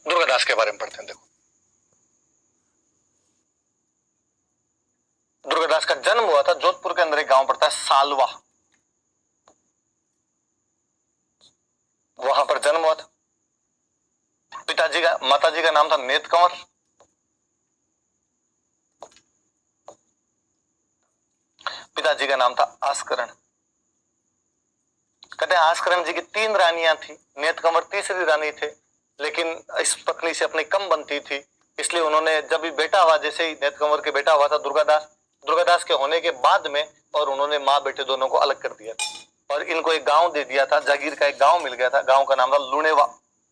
दुर्गादास के बारे में पढ़ते हैं। देखो, दुर्गादास का जन्म हुआ था जोधपुर के अंदर, एक गांव पड़ता है सालवा, वहां पर जन्म हुआ था। माताजी का नाम था नेत कंवर, पिताजी का नाम था आस्करण। कहते हैं आस्करण जी की 3 रानियां थी, नेत कंवर तीसरी रानी थे, लेकिन इस पत्नी से अपनी कम बनती थी, इसलिए उन्होंने जब भी बेटा हुआ, जैसे ही नेत कंवर के बेटा हुआ था दुर्गादास के होने के बाद में, और उन्होंने माँ बेटे दोनों को अलग कर दिया और इनको एक गांव दे दिया था, जागीर का एक गांव मिल गया था। गांव का नाम था लुणेवा,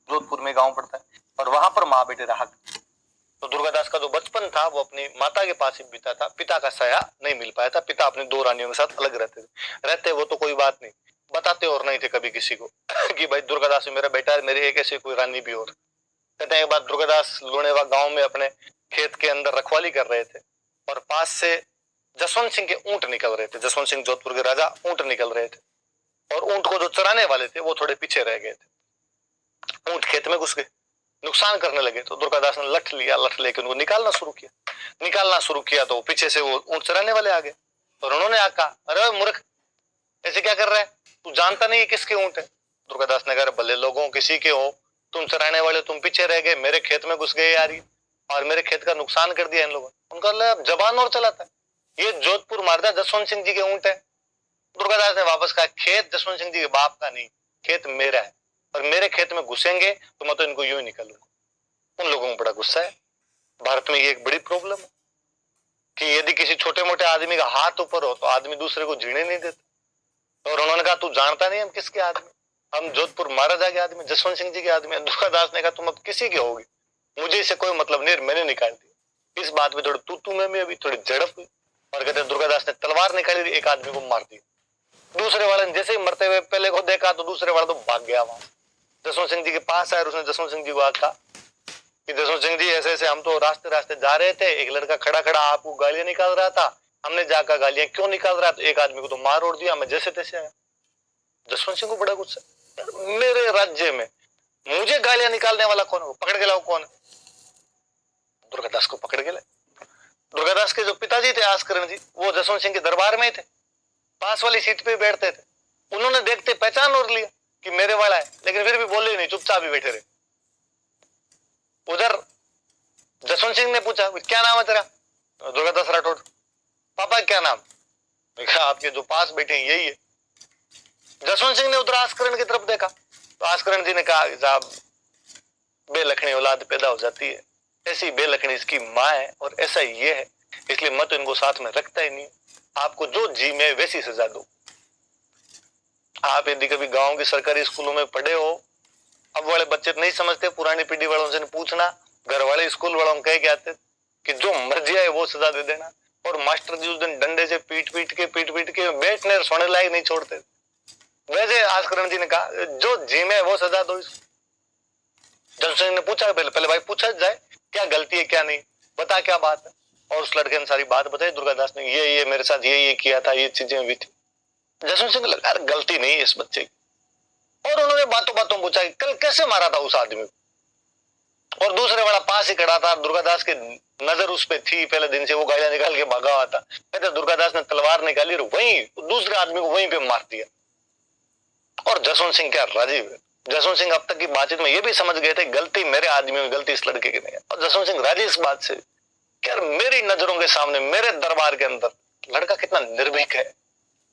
जोधपुर में गांव पड़ता है, और वहां पर माँ बेटे रहा। तो दुर्गादास का जो बचपन था वो अपनी माता के पास ही बीता था, पिता का साया नहीं मिल पाया था। पिता अपनी 2 रानियों के साथ अलग रहते वो तो कोई बात नहीं, बताते और नहीं थे कभी किसी को कि भाई दुर्गादास मेरा बेटा है, मेरी एक ऐसी कोई रानी भी और। कहते हैं एक बार दुर्गादास लुणेवा गांव में अपने खेत के अंदर रखवाली कर रहे थे, और पास से जसवंत सिंह के ऊंट निकल रहे थे। जसवंत सिंह जोधपुर के राजा, ऊंट निकल रहे थे, और ऊंट को जो चराने वाले थे वो थोड़े पीछे रह गए थे। ऊंट खेत में घुस गए, नुकसान करने लगे, तो दुर्गादास ने लठ लिया, लठ लेकर उनको निकालना शुरू किया तो पीछे से वो ऊंट चराने वाले आ गए, और उन्होंने कहा, अरे मूर्ख, ऐसे क्या कर रहा है, तू जानता नहीं किसके ऊंट है। दुर्गादास ने कहा, भले लोगों किसी के हो, तुम चराने वाले, तुम पीछे रह गए, मेरे खेत में घुस गए यार, और मेरे खेत का नुकसान कर दिया इन लोगों ने। उनका जबान और चलाता है, ये जोधपुर मारदा जसवंत सिंह जी के ऊंट है। दुर्गादास ने वापस कहा, खेत जसवंत सिंह जी के बाप का नहीं, खेत मेरा है, और मेरे खेत में घुसेंगे तो मैं तो इनको यूं ही निकालूंगा। उन लोगों को बड़ा गुस्सा है। भारत में ये एक बड़ी प्रॉब्लम है कि यदि किसी छोटे मोटे आदमी का हाथ ऊपर हो तो आदमी दूसरे को जीने नहीं देता। और उन्होंने कहा, तू जानता नहीं हम किसके आदमी, हम जोधपुर महाराजा के आदमी, जसवंत सिंह जी के आदमी। दुर्गादास ने कहा, तुम अब किसी के होगी, मुझे इससे कोई मतलब नहीं, मैंने निकाल दिया। इस बात में थोड़ी तू में अभी थोड़ी झड़प हुई, और कहते दुर्गादास ने तलवार निकाली, एक आदमी को मार दिया। दूसरे वाले ने जैसे ही मरते हुए पहले को देखा तो दूसरे वाला तो भाग गया वहां। जसवंत सिंह जी के पास आया, उसने जसवंत सिंह जी को कहा कि जसवंत सिंह जी ऐसे ऐसे हम तो रास्ते रास्ते जा रहे थे, एक लड़का खड़ा खड़ा आपको गालियां निकाल रहा था, हमने जाकर गालियां क्यों निकाल रहा, तो एक आदमी को तो मार उड़ दिया, मैं जैसे तैसे आया। जसवंत सिंह को बड़ा गुस्सा, मेरे राज्य में मुझे गालियां निकालने वाला कौन है, पकड़ के लाओ कौन है। दुर्गादास को पकड़ के लाए। दुर्गादास के जो पिताजी थे आस्करण जी, वो जसवंत सिंह के दरबार में ही थे, पास वाली सीट पे बैठते थे। उन्होंने देखते पहचान और लिया कि मेरे वाला है, लेकिन फिर भी बोले नहीं, चुपचाप ही बैठे रहे। उधर जसवंत सिंह ने पूछा, क्या नाम है तेरा? दुर्गादास राठौड़। पापा क्या नाम? आपके जो पास बैठे हैं यही है। जसवंत सिंह ने उधर आस्करण की तरफ देखा तो आस्करण जी ने कहा, साहब बेलखनी औलाद पैदा हो जाती है, ऐसी बेलखनी इसकी माँ है, और ऐसा ये है, इसलिए मैं तो इनको साथ में रखता ही नहीं। आपको जो जी में वैसी सजा दो। आप यदि कभी गांव की सरकारी स्कूलों में पढ़े हो, अब वाले बच्चे नहीं समझते, पुरानी पीढ़ी वालों से पूछना, घर वाले स्कूल वालों कह के आते कि जो मर्जी आए वो सजा दे देना, और मास्टर जी उस दिन डंडे से पीट पीट के बैठने और सोने लायक नहीं छोड़ते। वैसे आस्करण जी ने कहा, जो जी में वो सजा दो। जसवंत सिंह ने पूछा, पहले भाई पूछा जाए क्या गलती है क्या नहीं, बता क्या बात है। और उस लड़के ने सारी बात बताई। दुर्गादास ने ये मेरे साथ ये किया था, ये चीजें हुई थी। जसवंत सिंह को लगा गलती नहीं है इस बच्चे की, और उन्होंने बातों बातों पूछा कि कल कैसे मारा था उस आदमी को। और दूसरे वाला पास ही खड़ा था, दुर्गादास की नजर उस पे थी, पहले दिन से वो गालियां निकाल के भागा हुआ था। कहते दुर्गादास ने तलवार निकाली और वहीं दूसरे आदमी को वहीं पे मार दिया। और जसवंत सिंह क्या राजीव है। जसवंत सिंह अब तक की बातचीत में ये भी समझ गए थे गलती मेरे आदमी में, गलती इस लड़के की नहीं है। और जसवंत सिंह राजी इस बात से, यार मेरी नजरों के सामने, मेरे दरबार के अंदर लड़का कितना निर्भीक है,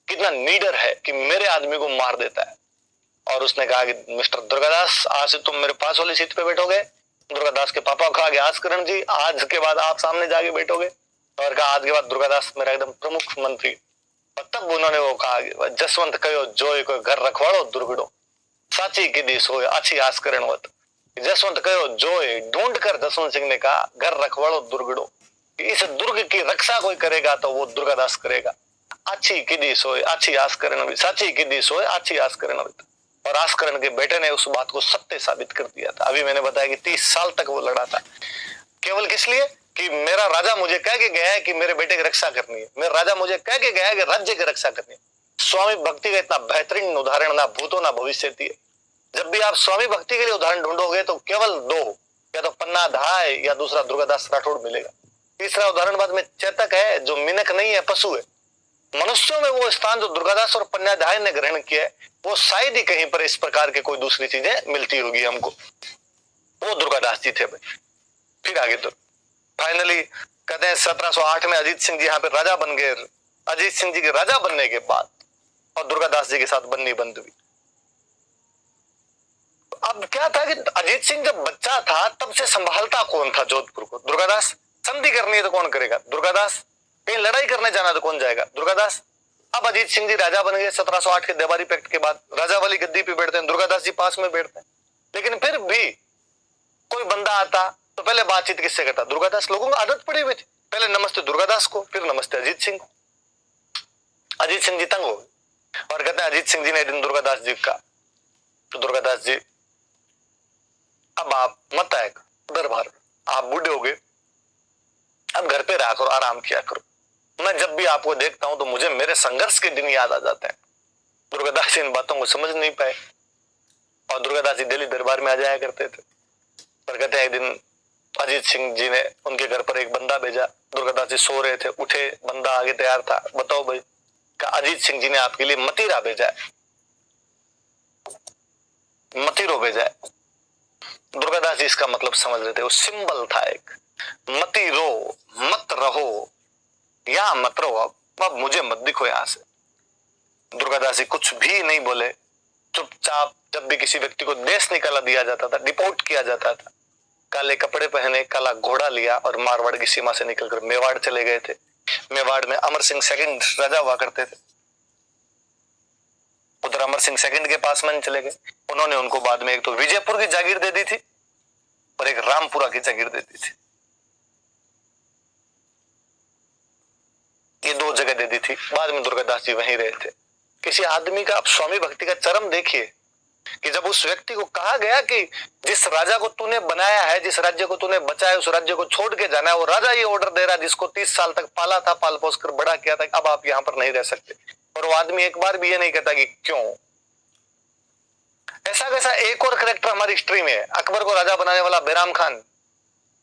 कितना नीडर है कि मेरे आदमी को मार देता है। और उसने कहा कि मिस्टर दुर्गादास, आज से तुम मेरे पास वाली सीट पे बैठोगे। दुर्गादास के पापा कहा कि आस्करण जी, आज के बाद आप सामने जाके बैठोगे। और कहा आज के बाद दुर्गादास मेरा एकदम प्रमुख मंत्री। और तब उन्होंने वो कहा कि जसवंत कहो जोय को घर रखवाड़ो दुर्गड़ो, साची कीधी सोए अच्छी आस्करण वत। जसवंत कहो जोय ढूंढ कर जसवंत सिंह ने कहा, घर रखवाड़ो दुर्गड़ो, इस दुर्ग की रक्षा कोई करेगा तो वो दुर्गादास करेगा। अच्छी कीधी सोए अच्छी आस्करण, साची कीधी सोए अच्छी आस्करण। और आस्करण के बेटे ने उस बात को सत्य साबित कर दिया था। अभी मैंने बताया कि 30 साल तक वो लड़ा था, केवल किस लिए कि मेरा राजा मुझे कह के गया है कि मेरे बेटे की रक्षा करनी है, मेरा राजा मुझे कह के गया है कि राज्य की रक्षा करनी है। स्वामी भक्ति का इतना बेहतरीन उदाहरण ना भूतो ना भविष्य है। जब भी आप स्वामी भक्ति के लिए उदाहरण ढूंढोगे तो केवल 2, या तो पन्ना धाय या दूसरा दुर्गादास राठौड़ मिलेगा। तीसरा उदाहरण बाद में चेतक है, जो मिनक नहीं है, पशु है। मनुष्यों में वो स्थान जो दुर्गादास और पन्नाधाय ने ग्रहण किया है, वो शायद ही कहीं पर इस प्रकार के कोई दूसरी चीजें मिलती होगी हमको। वो दुर्गादास जी थे भाई। फिर आगे तो फाइनली कहते हैं 1708 में अजीत सिंह जी यहाँ पे राजा बन गए। अजीत सिंह जी के राजा बनने के बाद और दुर्गादास जी के साथ बन्नी बंद हुई। अब क्या था कि अजीत सिंह जब बच्चा था तब से संभालता कौन था जोधपुर को? दुर्गादास। संधि करनी है तो कौन करेगा? दुर्गादास। कहीं लड़ाई करने जाना तो कौन जाएगा? दुर्गादास। अब अजीत सिंह जी राजा बन गए 1708 के देवारी पैक्ट के बाद, राजा वाली गद्दी पे बैठते हैं, दुर्गादास जी पास में बैठते हैं। लेकिन फिर भी कोई बंदा आता तो पहले बातचीत किससे करता? दुर्गादास। लोगों को आदत पड़ी हुई थी, पहले नमस्ते दुर्गादास को, फिर नमस्ते अजीत सिंह को। अजीत सिंह जी तंग हो गए और कहते हैं अजीत सिंह जी ने एक दिन दुर्गादास जी का, तो दुर्गादास जी अब आप मत आए दरबार, आप बूढ़े हो गए, अब घर पे रहा करो, आराम किया करो। मैं जब भी आपको देखता हूं तो मुझे मेरे संघर्ष के दिन याद आ जाते हैं। दुर्गादास जी इन बातों को समझ नहीं पाए और दुर्गादास जी दिल्ली दरबार में आ जाया करते थे। पर कहते हैं एक दिन अजीत सिंह जी ने उनके घर पर एक बंदा भेजा। दुर्गादास जी सो रहे थे, उठे, बंदा आगे तैयार था। बताओ भाई, क्या अजीत सिंह जी ने आपके लिए मतीरा भेजा है, मतीरो भेजा है। दुर्गादास जी इसका मतलब समझ रहे थे, वो सिंबल था एक, मती रो, मत रहो या मत रहो, अब मुझे मत दिखो यहां से। दुर्गादास जी कुछ भी नहीं बोले, चुपचाप। जब भी किसी व्यक्ति को देश निकाला दिया जाता था, डिपोर्ट किया जाता था, काले कपड़े पहने, काला घोड़ा लिया और मारवाड़ की सीमा से निकलकर मेवाड़ चले गए थे। मेवाड़ में अमर सिंह सेकंड राजा हुआ करते थे, उधर अमर सिंह सेकंड के पास में चले गए। उन्होंने उनको बाद में एक तो विजयपुर की जागीर दे दी थी और एक रामपुरा की जागीर दे दी थी। ये दो जगह दे दी थी। बाद में दुर्गादास जी वहीं रहे थे। किसी आदमी का, आप स्वामी भक्ति का चरम देखिए कि जब उस व्यक्ति को कहा गया कि जिस राजा को तूने बनाया है, जिस राज्य को तूने बचाया, उस राज्य को छोड़ के जाना है, वो राजा ये ऑर्डर दे रहा है जिसको 30 साल तक पाला था, पाल पोस कर बड़ा किया था, अब आप यहां पर नहीं रह सकते। और वो आदमी एक बार भी ये नहीं कहता कि क्यों। ऐसा कैसा एक और करेक्टर हमारी हिस्ट्री में है, अकबर को राजा बनाने वाला बैराम खान।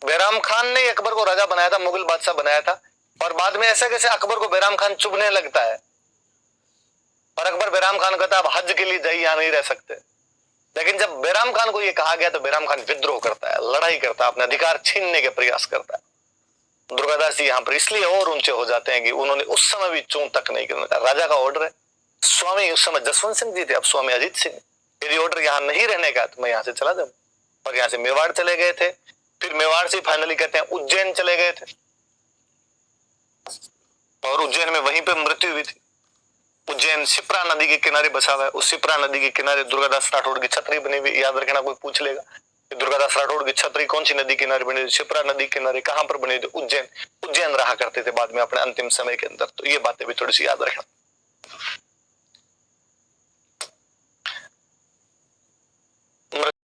बैराम खान ने अकबर को राजा बनाया था, मुगल बादशाह बनाया था, और बाद में ऐसा कैसे अकबर को बैराम खान चुभने लगता है और अकबर बैराम खान कहता है आप हज के लिए जाइए, यहां नहीं रह सकते। लेकिन जब बैराम खान को यह कहा गया तो बैराम खान विद्रोह करता है, लड़ाई करता है, अपने अधिकार छीनने के प्रयास करता है। दुर्गादास जी यहां पर इसलिए और ऊंचे हो जाते हैं कि उन्होंने उस समय भी चूं तक नहीं करने का, राजा का ऑर्डर है। स्वामी उस समय जसवंत सिंह जी थे, अब स्वामी अजीत सिंह। यदि ऑर्डर यहां नहीं रहने का तो मैं यहां से चला जाऊं। और यहां से मेवाड़ चले गए थे, फिर मेवाड़ से फाइनली कहते हैं उज्जैन चले गए थे और उज्जैन में वहीं पे मृत्यु हुई थी। उज्जैन शिप्रा नदी के किनारे बसा हुआ है, उस शिप्रा नदी के किनारे दुर्गादास राठौड़ की छतरी बनी हुई। याद रखना, कोई पूछ लेगा कि दुर्गादास राठौड़ की छतरी कौन सी नदी किनारे बनी हुई? शिप्रा नदी किनारे। कहां पर बनी थी? उज्जैन। उज्जैन रहा करते थे बाद में अपने अंतिम समय के अंदर। तो ये बातें भी थोड़ी सी याद रखना।